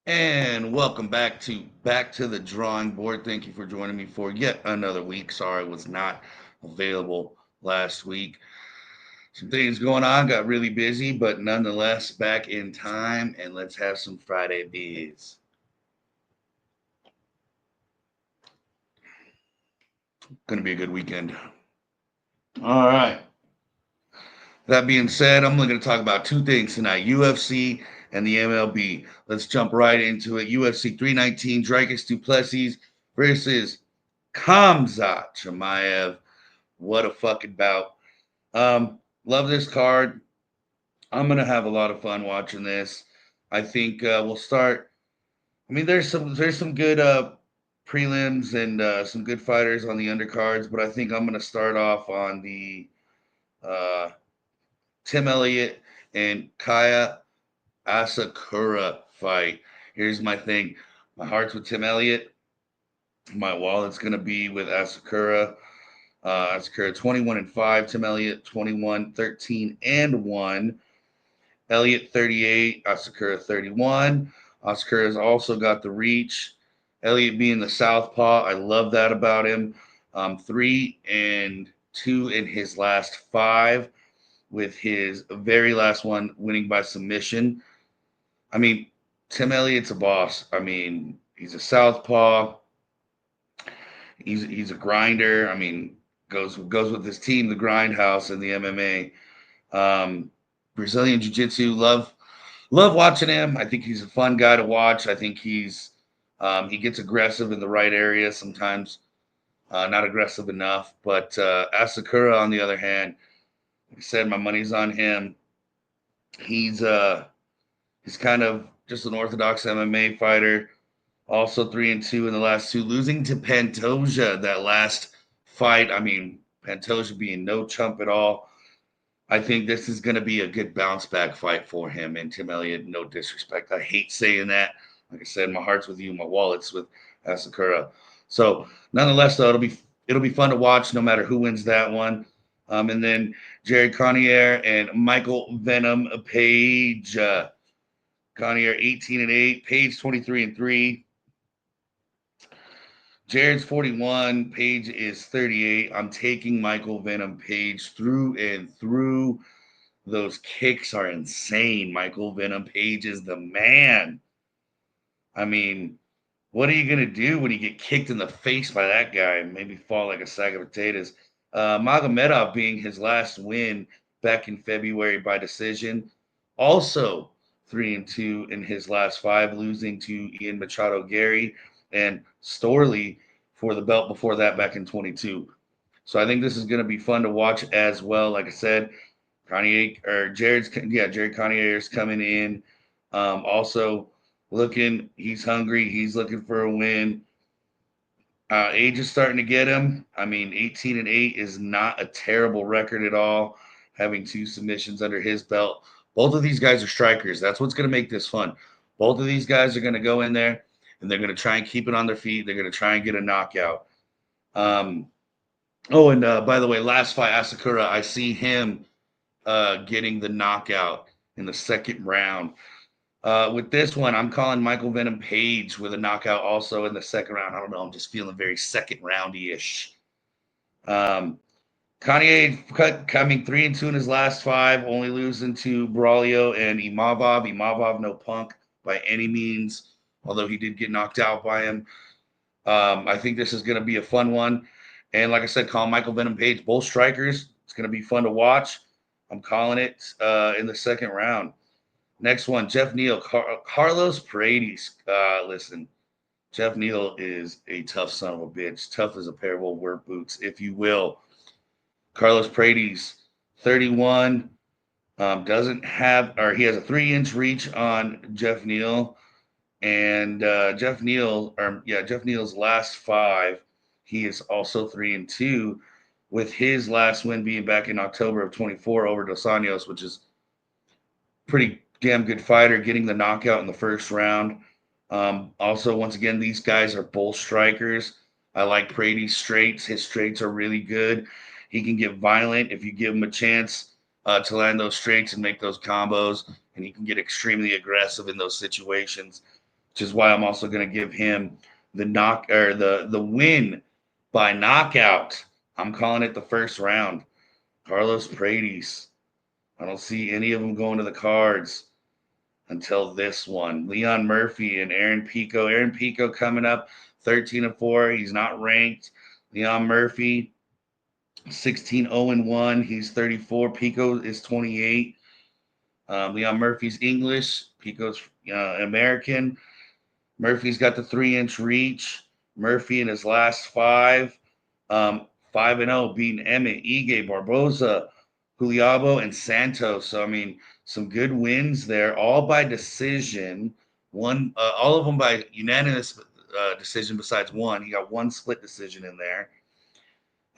And welcome back to the drawing board. Thank you for joining me for yet another week. Sorry I was not available last week. Some things going on, got really busy, but nonetheless back in time and let's have some Friday beers. Gonna be a good weekend. All right. That being said, I'm going to talk about two things tonight: UFC and the MLB. Let's jump right into it. UFC 319, Dricus Duplessis versus Kamzat Chimaev. What a fucking bout. Love this card. I'm gonna have a lot of fun watching this. I think we'll start. I mean, there's some good prelims and some good fighters on the undercards, but I think I'm gonna start off on the uh, Tim Elliott and Kaya Asakura fight. Here's my thing. My heart's with Tim Elliott. My wallet's gonna be with Asakura. Asakura 21 and 5. Tim Elliott 21, 13 and 1. Elliott 38. Asakura 31. Asakura has also got the reach. Elliott being the southpaw, I love that about him. 3 and 2 in his last five, with his very last one winning by submission. I mean, Tim Elliott's a boss. I mean, he's a southpaw. He's a grinder. I mean, goes with his team, the Grindhouse, in the MMA. Brazilian Jiu Jitsu, love watching him. I think he's a fun guy to watch. I think he gets aggressive in the right area sometimes, not aggressive enough. But Asakura, on the other hand, like I said, my money's on him. He's uh he's kind of just an orthodox MMA fighter. Also 3 and 2 in the last two, losing to Pantoja that last fight. I mean, Pantoja being no chump at all. I think this is going to be a good bounce back fight for him and Tim Elliott. No disrespect. I hate saying that. Like I said, my heart's with you. My wallet's with Asakura. So, nonetheless, though, it'll be fun to watch no matter who wins that one. And then Jared Connier and Michael Venom Page. Connier 18 and 8. Page 23 and 3. Jared's 41. Page is 38. I'm taking Michael Venom Page through and through. Those kicks are insane. Michael Venom Page is the man. I mean, what are you going to do when you get kicked in the face by that guy and maybe fall like a sack of potatoes? Magomedov being his last win back in February by decision. Also 3 and 2 in his last five, losing to Ian Machado Gary and Storley for the belt before that back in 22. So I think this is going to be fun to watch as well. Like I said, Jared Connier is coming in. Also he's hungry. He's looking for a win. Age is starting to get him. I mean, 18 and 8 is not a terrible record at all. Having two submissions under his belt. Both of these guys are strikers. That's what's going to make this fun. Both of these guys are going to go in there and they're going to try and keep it on their feet. They're going to try and get a knockout. Um, and by the way, last fight, Asakura, I see him getting the knockout in the second round. With this one, I'm calling Michael Venom Page with a knockout also in the second round. I don't know. I'm just feeling very second roundy ish. Um, Kanye coming 3 and 2 in his last five, only losing to Braulio and Imavov. Imavov, no punk by any means, although he did get knocked out by him. I think this is going to be a fun one. And like I said, call Michael Venom Page, both strikers. It's going to be fun to watch. I'm calling it in the second round. Next one, Jeff Neal, Carlos Paredes. Listen, Jeff Neal is a tough son of a bitch, tough as a pair of old work boots, if you will. Carlos Paredes, 31, doesn't have, or he has a 3 inch reach on Jeff Neal. And Jeff Neal's last five, he is also 3 and 2, with his last win being back in October of 24 over Dos Anjos, which is pretty damn good fighter, getting the knockout in the first round. Also, once again, these guys are both strikers. I like Brady's straights. His straights are really good. He can get violent if you give him a chance to land those straights and make those combos, and he can get extremely aggressive in those situations. which is why I'm also going to give him the knock or the win by knockout. I'm calling it the first round. Carlos Paredes. I don't see any of them going to the cards until this one. Leon Murphy and Aaron Pico. Aaron Pico coming up 13-4. He's not ranked. Leon Murphy 16-0-1. He's 34. Pico is 28. Leon Murphy's English. Pico's American. Murphy's got the 3-inch reach. Murphy in his last five, 5-0, beating Emmett, Ige, Barboza, Juliabo, and Santos. So I mean, some good wins there, all by decision. All of them by unanimous decision, besides one. He got one split decision in there.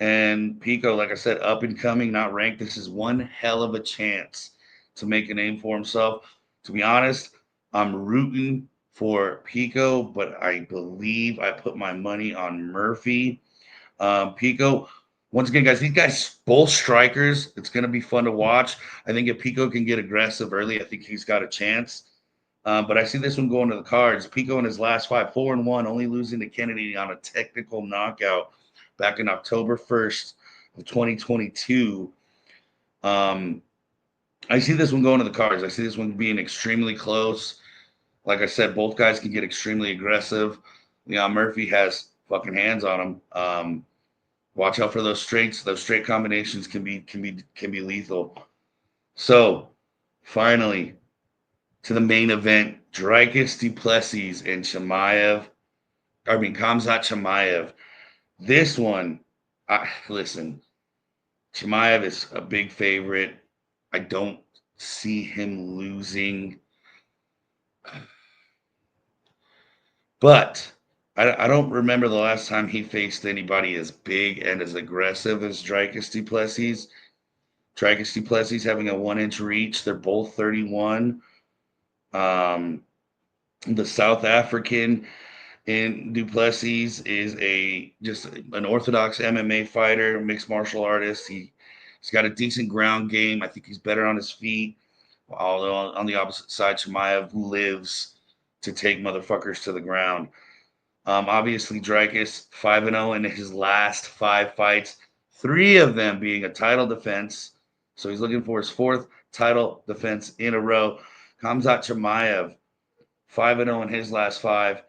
And Pico, like I said, up and coming, not ranked. This is one hell of a chance to make a name for himself. To be honest, I'm rooting for Pico, but I believe I put my money on Murphy. Pico, once again, guys, these guys both strikers. It's going to be fun to watch. I think if Pico can get aggressive early, I think he's got a chance. But I see this one going to the cards. Pico in his last five, 4-1, only losing to Kennedy on a technical knockout back in October 1st of 2022. Um, I see this one going to the cards. I see this one being extremely close. Like I said, both guys can get extremely aggressive. Leon Murphy has fucking hands on him. Watch out for those straights. Those straight combinations can be lethal. So, finally, to the main event, Dricus du Plessis and Khamzat Chimaev. This one, listen, Chimaev is a big favorite. I don't see him losing, but I don't remember the last time he faced anybody as big and as aggressive as Dricus du Plessis. Dricus du Plessis having a 1-inch reach. They're both 31. Um, the South African in du Plessis is just an orthodox MMA fighter, mixed martial artist. He's got a decent ground game. I think he's better on his feet. Although on the opposite side, Chimaev lives to take motherfuckers to the ground. Obviously, Dricus 5-0 in his last five fights, three of them being a title defense. So he's looking for his fourth title defense in a row. Khamzat Chimaev 5-0 in his last five,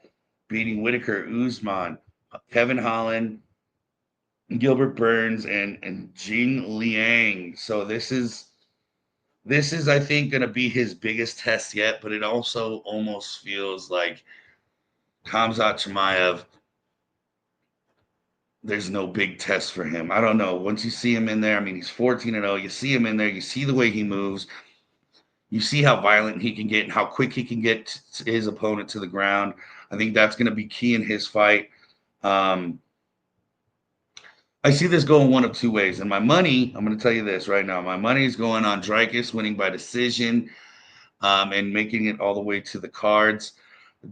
beating Whitaker, Usman, Kevin Holland, Gilbert Burns, and Jing Liang. So this is I think going to be his biggest test yet, but it also almost feels like Khamzat Chimaev, there's no big test for him. I don't know. Once you see him in there, I mean, he's 14-0. You see him in there, you see the way he moves, you see how violent he can get and how quick he can get his opponent to the ground. I think that's going to be key in his fight. Um, I see this going one of two ways. And my money, I'm going to tell you this right now. My money is going on Dricus winning by decision and making it all the way to the cards.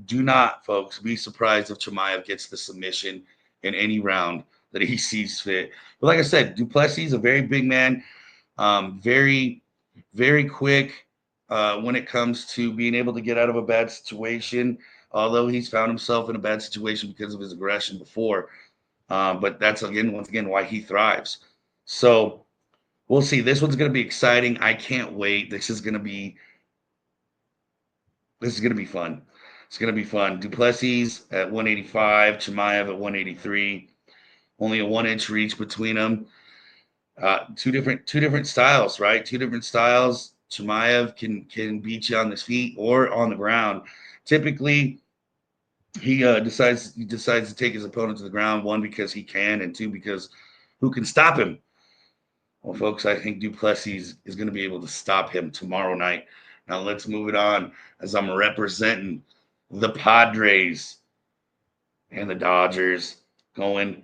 Do not, folks, be surprised if Chimaev gets the submission in any round that he sees fit. But like I said, du Plessis is a very big man, very, very quick when it comes to being able to get out of a bad situation. Although he's found himself in a bad situation because of his aggression before, but that's once again, why he thrives. So we'll see. This one's going to be exciting. I can't wait. This is gonna be fun. It's gonna be fun. Du Plessis at 185, Chimaev at 183. Only a 1-inch reach between them. Two different styles, right? Two different styles. Chimaev can beat you on his feet or on the ground. Typically, he decides to take his opponent to the ground. One, because he can, and two, because who can stop him? Well, folks, I think du Plessis is going to be able to stop him tomorrow night. Now let's move it on as I'm representing the Padres and the Dodgers going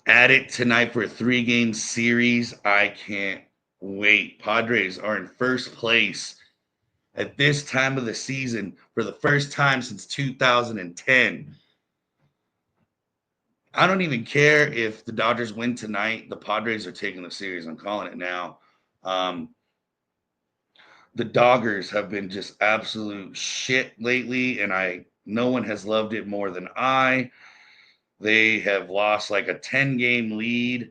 at it tonight for a 3-game series. I can't wait. Padres are in first place at this time of the season for the first time since 2010. I don't even care if the Dodgers win tonight. The Padres are taking the series. I'm calling it now. Um, the Doggers have been just absolute shit lately, and I No one has loved it more than I. They have lost like a 10-game lead.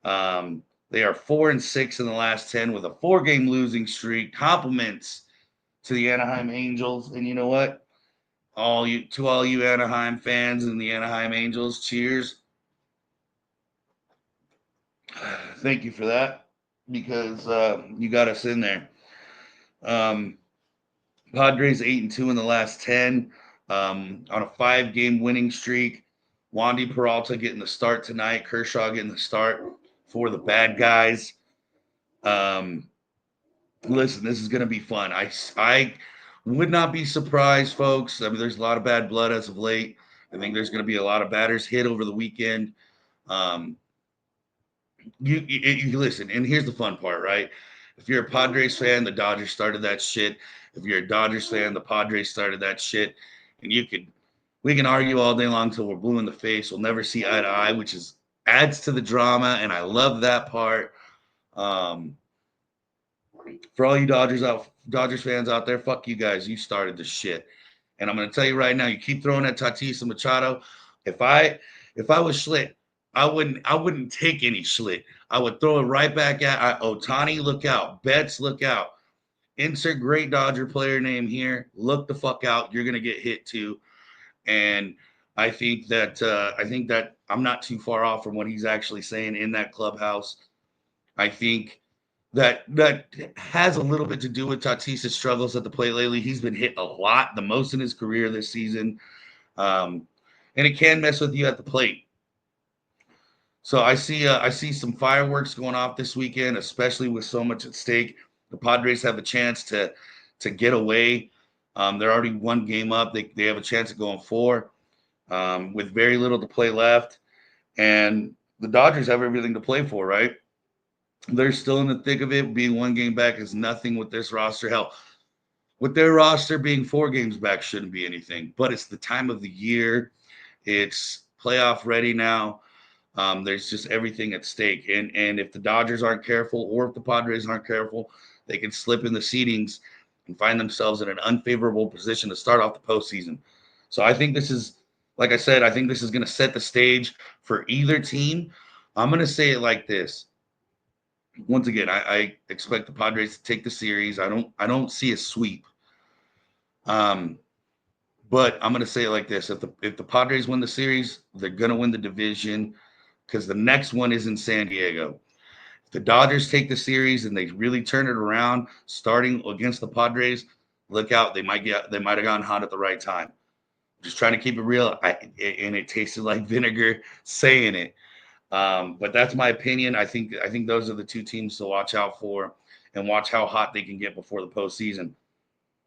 They are 4-6 in the last 10 with a 4-game losing streak. Compliments to the Anaheim Angels. And you know what? All you Anaheim fans and the Anaheim Angels, cheers. Thank you for that because you got us in there. Um, Padres 8-2 in the last 10 on a 5-game winning streak. Wandy Peralta getting the start tonight. Kershaw getting the start for the bad guys. Um, Listen, this is going to be fun. I would not be surprised, folks. I mean, there's a lot of bad blood as of late. I think there's going to be a lot of batters hit over the weekend. Um, you listen, and here's the fun part, right? If you're a Padres fan, the Dodgers started that shit. If you're a Dodgers fan, the Padres started that shit. And we can argue all day long till we're blue in the face. We'll never see eye to eye, which is adds to the drama, and I love that part. Um, for all you Dodgers fans out there, fuck you guys. You started the shit. And I'm going to tell you right now, you keep throwing at Tatis and Machado. If I if I was Schlitt, I wouldn't take any Schlitt. I would throw it right back at Otani. Look out, Betts. Look out. Insert great Dodger player name here. Look the fuck out. You're going to get hit too. And I think that I'm not too far off from what he's actually saying in that clubhouse. I think that has a little bit to do with Tatis' struggles at the plate lately. He's been hit a lot, the most in his career this season, um, and it can mess with you at the plate. So I see some fireworks going off this weekend, especially with so much at stake. The Padres have a chance to get away. They're already 1 game up. They have a chance of going 4 with very little to play left, and the Dodgers have everything to play for. Right? They're still in the thick of it. Being 1 game back is nothing with this roster. Hell, with their roster being 4 games back shouldn't be anything. But it's the time of the year. It's playoff ready now. There's just everything at stake. And if the Dodgers aren't careful, or if the Padres aren't careful, they can slip in the seedings and find themselves in an unfavorable position to start off the postseason. So I think this is, like I said, I think this is going to set the stage for either team. I'm going to say it like this. Once again, I expect the Padres to take the series. I don't see a sweep. Um, but I'm gonna say it like this: if the Padres win the series, they're gonna win the division because the next one is in San Diego. If the Dodgers take the series and they really turn it around, starting against the Padres, look out! They might have gotten hot at the right time. Just trying to keep it real. And it tasted like vinegar saying it. But that's my opinion. I think those are the 2 teams to watch out for and watch how hot they can get before the postseason.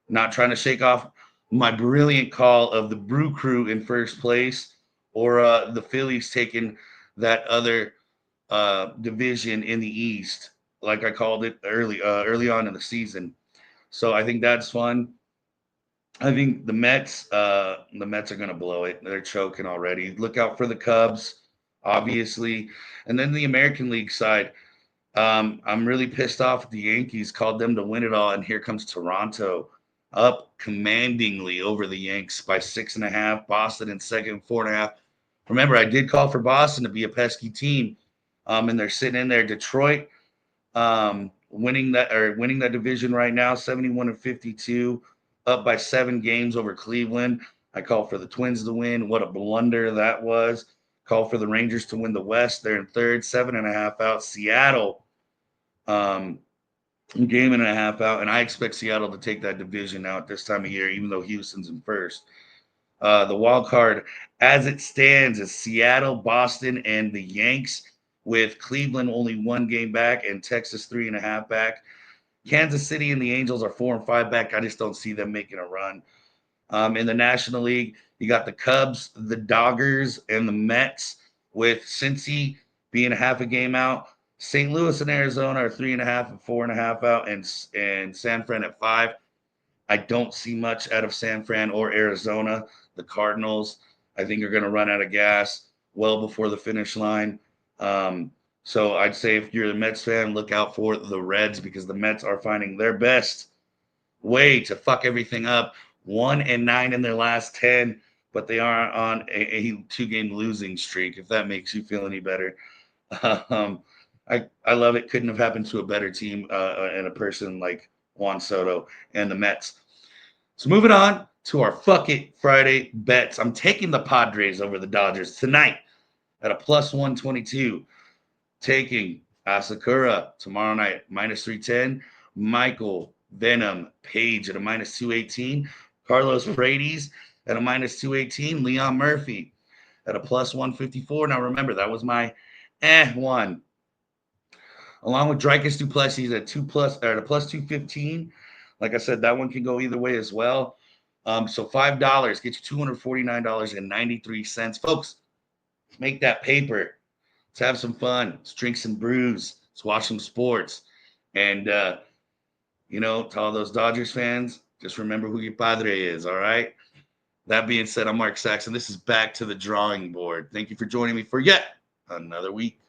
Not trying to shake off my brilliant call of the Brew Crew in first place or the Phillies taking that other division in the East, like I called it early on in the season. So I think that's fun. I think the Mets are going to blow it. They're choking already. Look out for the Cubs, obviously, and then the American League side. I'm really pissed off at the Yankees. Called them to win it all, and here comes Toronto, up commandingly over the Yanks by 6.5. Boston in second, 4.5. Remember, I did call for Boston to be a pesky team, and they're sitting in there. Detroit winning that division right now, 71-52, up by 7 games over Cleveland. I call for the Twins to win. What a blunder that was. Call for the Rangers to win the West. They're in third, 7.5 out. Seattle, um, game and a half out, and I expect Seattle to take that division now at this time of year, even though Houston's in first. The wild card, as it stands, is Seattle, Boston, and the Yanks, with Cleveland only 1 game back and Texas 3.5 back. Kansas City and the Angels are 4 and 5 back. I just don't see them making a run. In the National League, you got the Cubs, the Dodgers, and the Mets, with Cincy being a half a game out. St. Louis and Arizona are 3.5 and 4.5 out, and San Fran at 5. I don't see much out of San Fran or Arizona. The Cardinals, I think, are going to run out of gas well before the finish line. Um, so I'd say if you're a Mets fan, look out for the Reds because the Mets are finding their best way to fuck everything up 1-9 in their last 10, but they are on a 2-game losing streak, if that makes you feel any better. Um, I love it. Couldn't have happened to a better team and a person like Juan Soto and the Mets. So moving on to our fuck it Friday bets. I'm taking the Padres over the Dodgers tonight at a plus 122. Taking Asakura tomorrow night, minus 310. Michael Venom Page at a minus 218. Carlos Paredes at a minus 218. Leon Murphy at a plus 154. Now remember, that was my one. Along with Dricus Duplessis at 2 plus or at a plus 215. Like I said, that one can go either way as well. So $5 gets you $249.93. Folks, make that paper. Let's have some fun. Let's drink some brews. Let's watch some sports. And, to all those Dodgers fans, just remember who your padre is, all right? That being said, I'm Mark Saxon. This is Back to the Drawing Board. Thank you for joining me for yet another week.